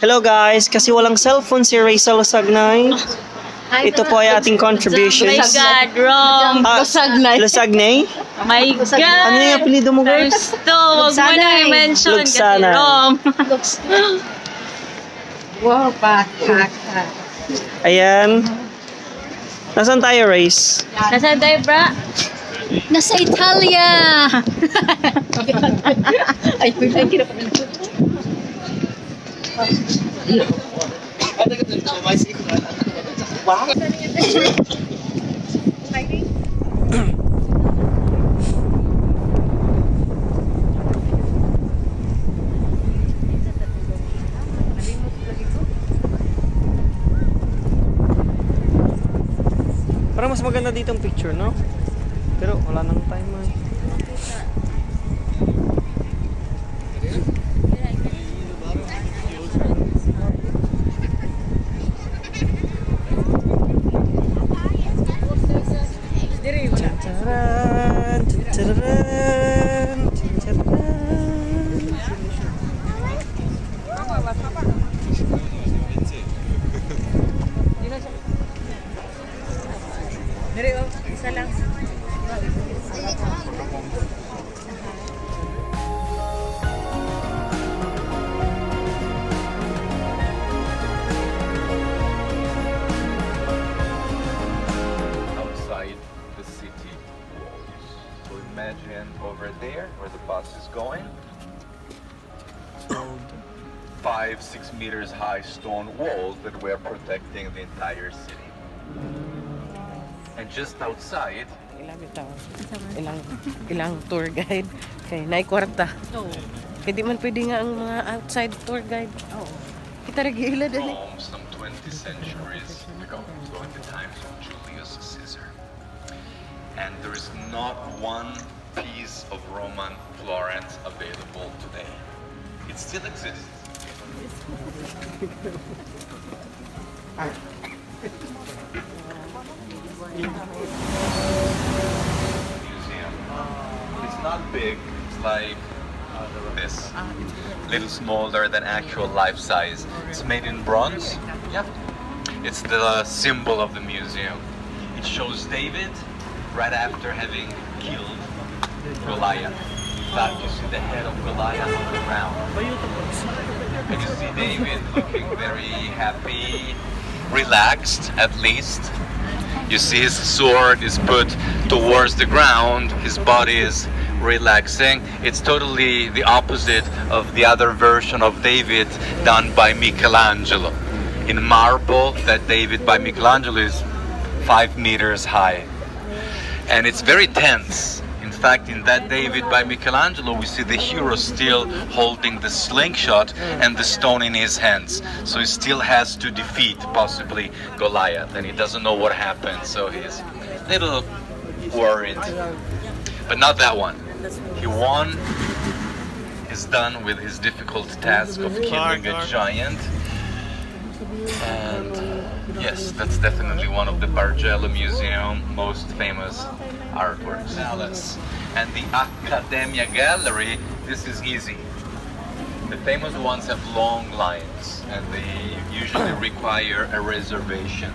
Hello guys, kasi walang cellphone si Rayzlu Sagnay. Ito po ay ating contribution. My God, wrong. Lusagnay? My God. Ano yung apelido mo, girl? Gusto, wag mo na i-mention kasi Lugsana. wrong. Wow, patak. Ayan. Nasaan tayo, Race? Nasaan tayo, bra? Nasa Italia! Ay, kinapagod. Wow. Parang mas maganda dito ang picture, no? Pero wala nang time man. Tataran, tataran, tataran. Isa lang. Outside the city walls. So imagine over there where the bus is going. 5-6 meters high stone walls that were protecting the entire city. And just outside, Ilang tour guide kay nay kwarta. Kaya di man pwede nga ang mga outside tour guide. Kita regila din eh. Rome some 20 centuries ago, so in the times of Julius Caesar. And there is not one piece of Roman Florence available today. It still exists. Museum. It's not big, it's like this. Little smaller than actual life size. It's made in bronze. Yeah. It's the symbol of the museum. It shows David right after having killed Goliath. In fact, you see the head of Goliath on the ground. And you see David looking very happy, relaxed at least. You see his sword is put towards the ground, his body is relaxing. It's totally the opposite of the other version of David done by Michelangelo. In marble, that David by Michelangelo is 5 meters high. And it's very tense. In fact, in that David by Michelangelo, we see the hero still holding the slingshot and the stone in his hands. So he still has to defeat possibly Goliath, and he doesn't know what happened, so he's a little worried. But not that one. He won. He's done with his difficult task of killing a giant. And yes, that's definitely one of the Bargello Museum most famous artworks. Palace. And the Accademia Gallery, this is easy. The famous ones have long lines, and they usually require a reservation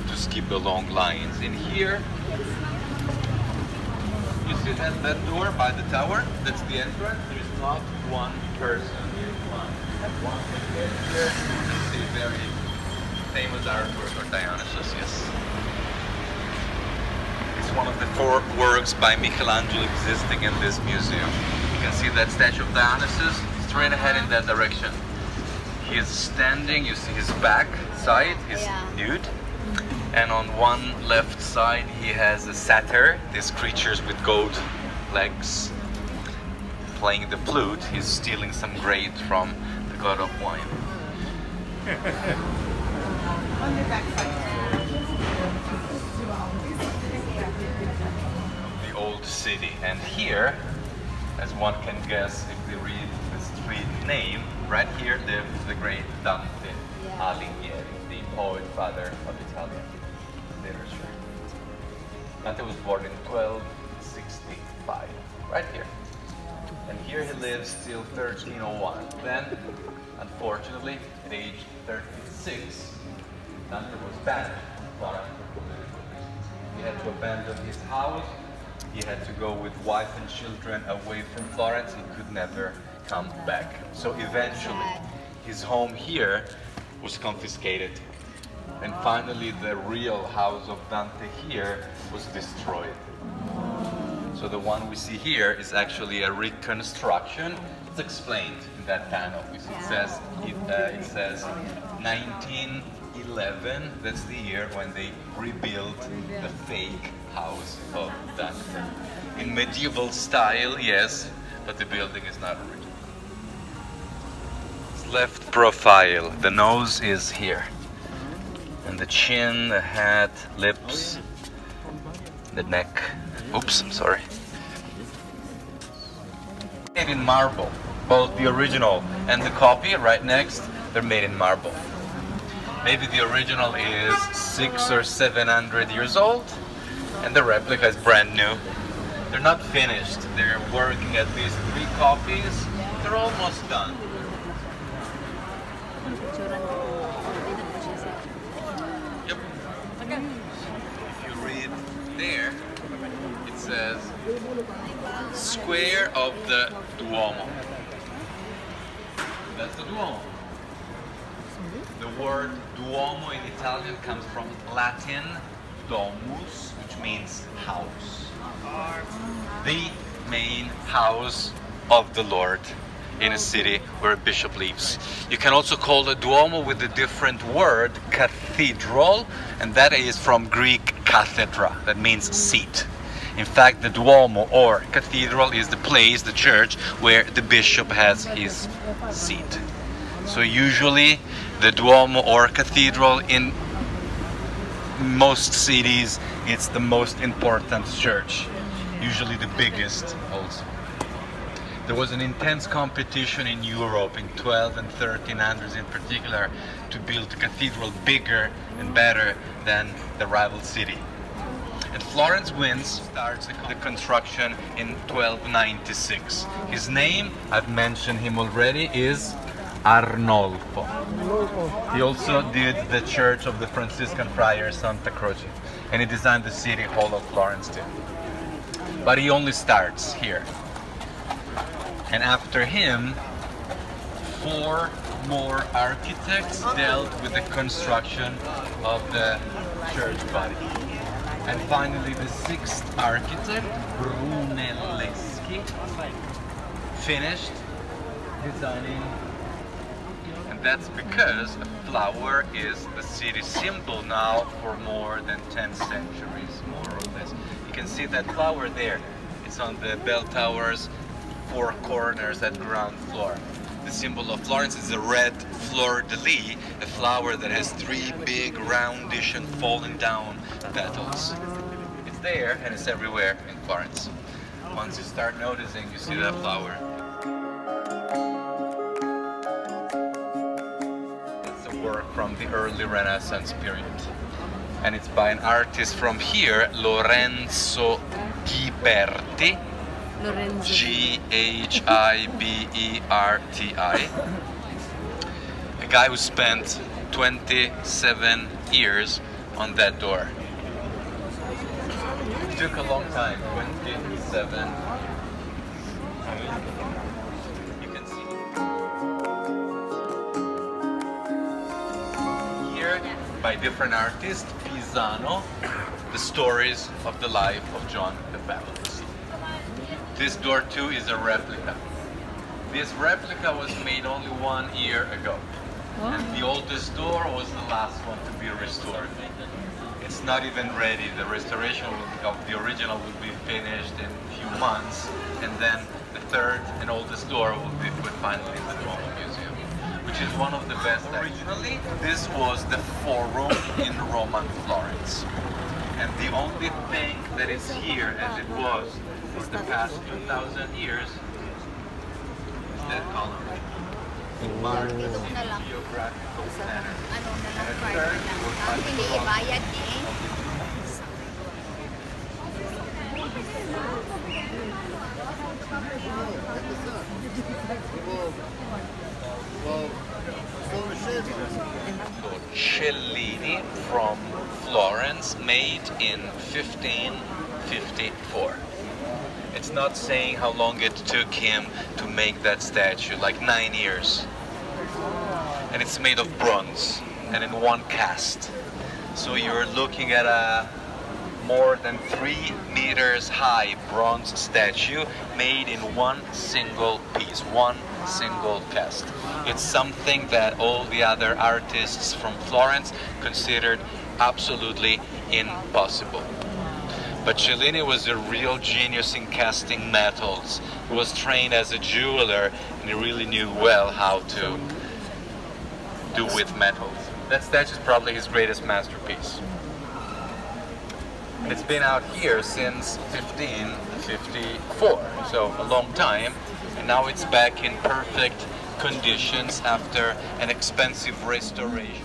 to skip the long lines. In here, you see that door by the tower? That's the entrance. There's not one person in line. And once you get here, you see very famous artwork of Dionysus, yes. It's one of the 4 works by Michelangelo existing in this museum. You can see that statue of Dionysus straight ahead in that direction. He is standing, you see his back side, he's nude. And on one left side he has a satyr, these creatures with goat legs, playing the flute. He's stealing some grapes from the god of wine. The old city. And here, as one can guess if they read the street name, right here lives the great Dante Alighieri, the poet father of Italian literature. Dante was born in 1265, right here. And here he lives till 1301. Then, unfortunately, at age 36, Dante was banished from Florence for political reasons. He had to abandon his house. He had to go with wife and children away from Florence. He could never come back. So eventually, his home here was confiscated. And finally, the real house of Dante here was destroyed. So the one we see here is actually a reconstruction. It's explained in that panel. You see, it says 1911. That's the year when they rebuilt the fake house of Dante. In medieval style, yes, but the building is not original. It's left profile. The nose is here. And the chin, the hat, lips, the neck. Oops, I'm sorry. Made in marble. Both the original and the copy right next, they're made in marble. Maybe the original is 600 or 700 years old, and the replica is brand new. They're not finished. They're working at least 3 copies. They're almost done. Yep. If you read there, it says square of the Duomo. That's the Duomo. The word Duomo in Italian comes from Latin domus, which means house. The main house of the Lord in a city where a bishop lives. You can also call a Duomo with a different word, cathedral, and that is from Greek cathedra, that means seat. In fact, the Duomo or cathedral is the place, the church, where the bishop has his seat. So usually the Duomo or cathedral in most cities, it's the most important church, usually the biggest also. There was an intense competition in Europe in 12 and 1300s in particular to build a cathedral bigger and better than the rival city. And Florence wins, starts the construction in 1296. His name, I've mentioned him already, is Arnolfo. He also did the church of the Franciscan friar Santa Croce, and he designed the city hall of Florence too. But he only starts here. And after him, 4 more architects dealt with the construction of the church body. And finally, the 6th architect, Brunelleschi, finished designing. And that's because a flower is the city symbol now for more than 10 centuries, more or less. You can see that flower there. It's on the bell tower's 4 corners at ground floor. The symbol of Florence is a red fleur-de-lis, a flower that has 3 big, roundish and falling down petals. It's there and it's everywhere in Florence. Once you start noticing, you see that flower. It's a work from the early Renaissance period. And it's by an artist from here, Lorenzo Ghiberti. Ghiberti. A guy who spent 27 years on that door. It took a long time, 27. You can see here by different artists, Pisano, the stories of the life of John the Baptist. This door too is a replica. This replica was made only 1 year ago. And the oldest door was the last one to be restored. It's not even ready. The restoration of the original will be finished in a few months, and then the 3rd and oldest door will be put finally in the Duomo Museum, which is one of the best. Originally, this was the forum in Roman Florence. And the only thing that is here as it was for the past 2,000 years is that column. Marked as a geographical center. And a third will find the Cellini from Florence, made in 1554. It's not saying how long it took him to make that statue, like 9 years. And it's made of bronze and in one cast. So you're looking at a more than 3 meters high bronze statue made in one single piece, one single cast. It's something that all the other artists from Florence considered absolutely impossible. But Cellini was a real genius in casting metals. He was trained as a jeweler and he really knew well how to do with metals. That statue is probably his greatest masterpiece. And it's been out here since 1554, so a long time. And now it's back in perfect conditions after an expensive restoration.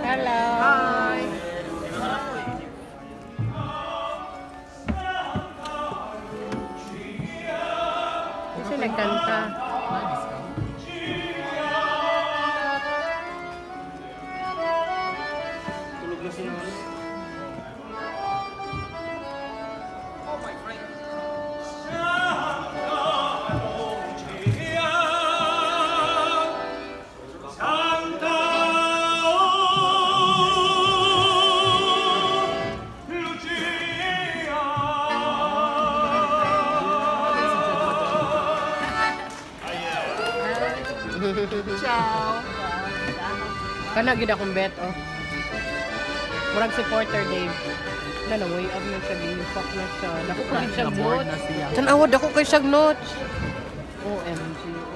Hello. Hi! Kasi nagkanta. Ciao. Kana gid akong bet, oh. Murag supporter, Dave. Dala, way up na siya, ginupak na siya. Dako ko rin siya notes. Tanawad ako kay siya notes. OMG.